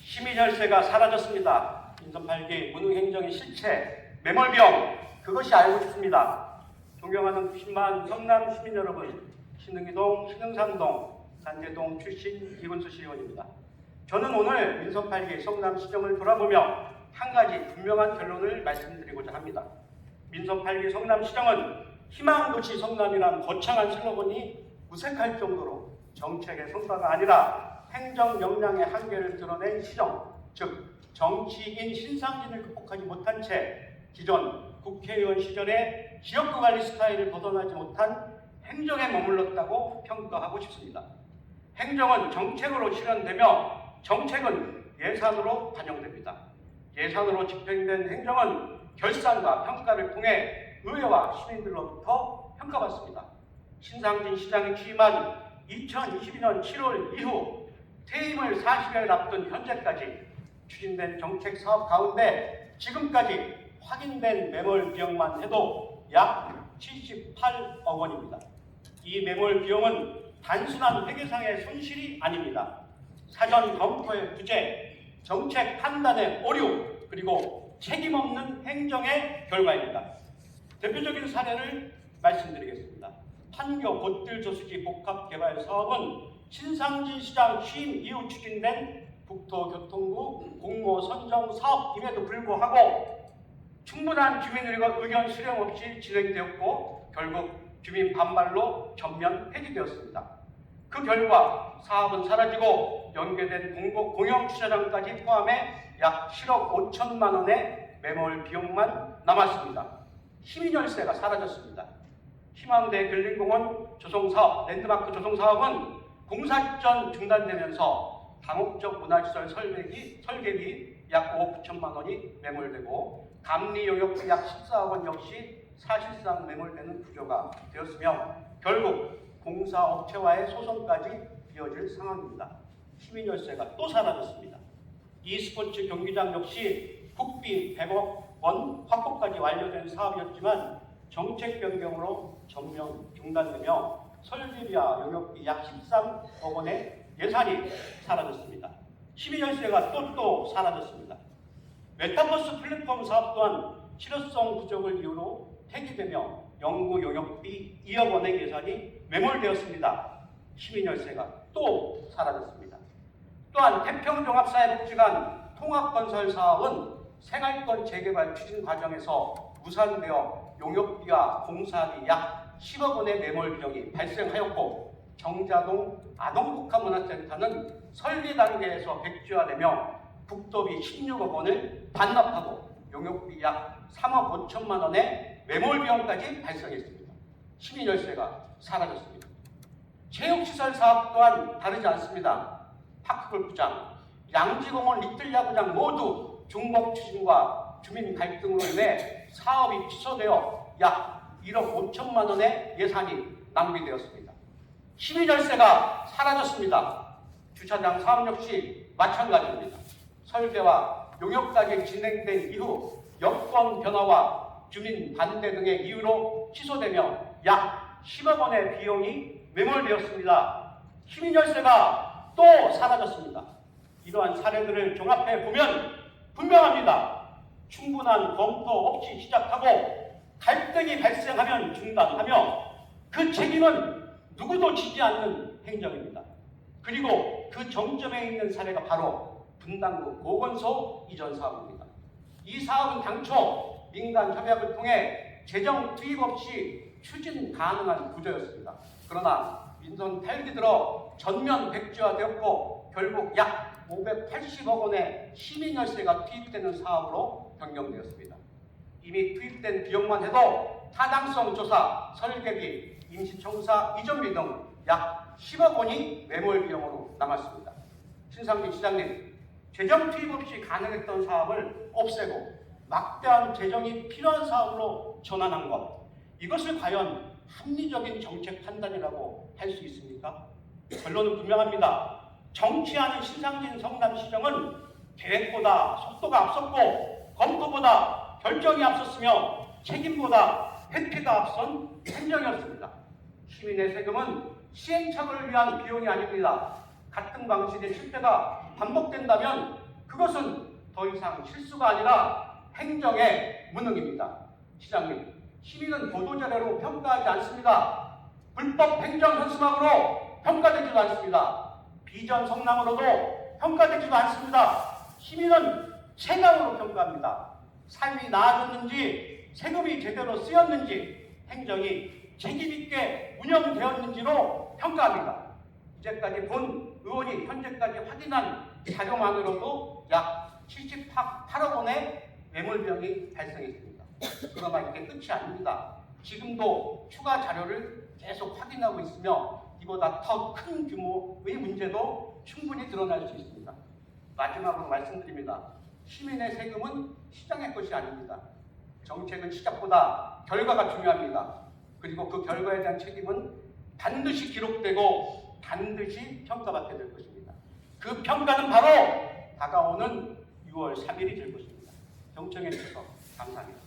시민열세가 사라졌습니다. 민선 8기 무능행정의 실체, 매몰병, 그것이 알고 싶습니다. 존경하는 90만 성남 시민 여러분, 신흥이동, 신흥삼동, 단제동 출신 이근수 시의원입니다. 저는 오늘 민선 8기 성남시정을 돌아보며 한 가지 분명한 결론을 말씀드리고자 합니다. 민선 8기 성남시정은 희망도시 성남이라는 거창한 슬로건이 무색할 정도로 정책의 성과가 아니라 행정 역량의 한계를 드러낸 시정, 즉 정치인 신상진을 극복하지 못한 채 기존 국회의원 시절의 지역구 관리 스타일을 벗어나지 못한 행정에 머물렀다고 평가하고 싶습니다. 행정은 정책으로 실현되며 정책은 예산으로 반영됩니다. 예산으로 집행된 행정은 결산과 평가를 통해 의회와 시민들로부터 평가받습니다. 신상진 시장이 취임한 2022년 7월 이후 퇴임을 40여일 앞둔 현재까지 추진된 정책 사업 가운데 지금까지 확인된 매몰 비용만 해도 약 78억 원입니다. 이 매몰 비용은 단순한 회계상의 손실이 아닙니다. 사전 검토의 부재, 정책 판단의 오류, 그리고 책임 없는 행정의 결과입니다. 대표적인 사례를 말씀드리겠습니다. 판교 보틀저수지 복합개발 사업은 신상진 시장 취임 이후 추진된 국토교통부 공모 선정 사업임에도 불구하고 충분한 주민 의견 수렴 없이 진행되었고 결국 주민 반발로 전면 폐기되었습니다. 그 결과 사업은 사라지고 연계된 공영 주차장까지 포함해 약 7억 5천만 원의 매몰 비용만 남았습니다. 시민열세가 사라졌습니다. 희망대 근린공원 조성사업, 랜드마크 조성사업은 공사 전 중단되면서 다목적 문화시설 설계비 약 5억 9천만 원이 매몰되고 감리용역비 약 14억 원 역시 사실상 매몰되는 구조가 되었으며 결국 공사업체와의 소송까지 이어질 상황입니다. 시민열세가 또 사라졌습니다. e스포츠 경기장 역시 국비 100억 원 확보까지 완료된 사업이었지만 정책 변경으로 전면 중단되며 설계비와 용역비 약 13억 원의 예산이 사라졌습니다. 시민열세가 또 사라졌습니다. 메타버스 플랫폼 사업 또한 실효성 부족을 이유로 폐기되며 연구 용역비 2억 원의 예산이 매몰되었습니다. 시민열세가 또 사라졌습니다. 또한 태평종합사회복지관 통합건설 사업은 생활권 재개발 추진 과정에서 무산되어 용역비와 공사비 약 10억 원의 매몰 비용이 발생하였고 정자동 아동복합문화센터는 설계 단계에서 백지화되며 국도비 16억 원을 반납하고 용역비 약 3억 5천만 원의 매몰 비용까지 발생했습니다. 시민열세가 사라졌습니다. 체육시설 사업 또한 다르지 않습니다. 파크골프장, 양지공원 리틀야구장 모두 중복 추진과 주민 갈등으로 인해 사업이 취소되어 약 1억 5천만 원의 예산이 낭비되었습니다. 시민열세가 사라졌습니다. 주차장 사업 역시 마찬가지입니다. 설계와 용역까지 진행된 이후 여건 변화와 주민 반대 등의 이유로 취소되며 약 10억 원의 비용이 매몰되었습니다. 시민열세가 또 사라졌습니다. 이러한 사례들을 종합해 보면 분명합니다. 충분한 검토 없이 시작하고 갈등이 발생하면 중단하며 그 책임은 누구도 지지 않는 행정입니다. 그리고 그 정점에 있는 사례가 바로 분당구 보건소 이전 사업입니다. 이 사업은 당초 민간 협약을 통해 재정 투입 없이 추진 가능한 구조였습니다. 그러나 민선 8기 들어 전면 백지화되었고 결국 약 580억 원의 시민열세가 투입되는 사업으로 변경되었습니다. 이미 투입된 비용만 해도 타당성 조사, 설계비, 임시청사, 이전비 등 약 10억 원이 매몰 비용으로 남았습니다. 신상진 시장님, 재정 투입 없이 가능했던 사업을 없애고 막대한 재정이 필요한 사업으로 전환한 것, 이것을 과연 합리적인 정책 판단이라고 할 수 있습니까? 결론은 분명합니다. 정치하는 신상진 성남시정은 계획보다 속도가 앞섰고 검토보다 결정이 앞섰으며 책임보다 회피가 앞선 행정이었습니다. 시민의 세금은 시행착오를 위한 비용이 아닙니다. 같은 방식의 실패가 반복된다면 그것은 더 이상 실수가 아니라 행정의 무능입니다. 시장님, 시민은 보도자료로 평가하지 않습니다. 불법 행정 현수막으로 평가되지도 않습니다. 비전 성남으로도 평가되지도 않습니다. 시민은 체감으로 평가합니다. 삶이 나아졌는지, 세금이 제대로 쓰였는지, 행정이 책임있게 운영되었는지로 평가합니다. 이제까지 본 의원이 현재까지 확인한 자료만으로도 약 78억 원의 뇌물비용이 발생했습니다. 그러나 이게 끝이 아닙니다. 지금도 추가 자료를 계속 확인하고 있으며 이보다 더 큰 규모의 문제도 충분히 드러날 수 있습니다. 마지막으로 말씀드립니다. 시민의 세금은 시장의 것이 아닙니다. 정책은 시작보다 결과가 중요합니다. 그리고 그 결과에 대한 책임은 반드시 기록되고 반드시 평가받게 될 것입니다. 그 평가는 바로 다가오는 6월 3일이 될 것입니다. 경청해 주셔서 감사합니다.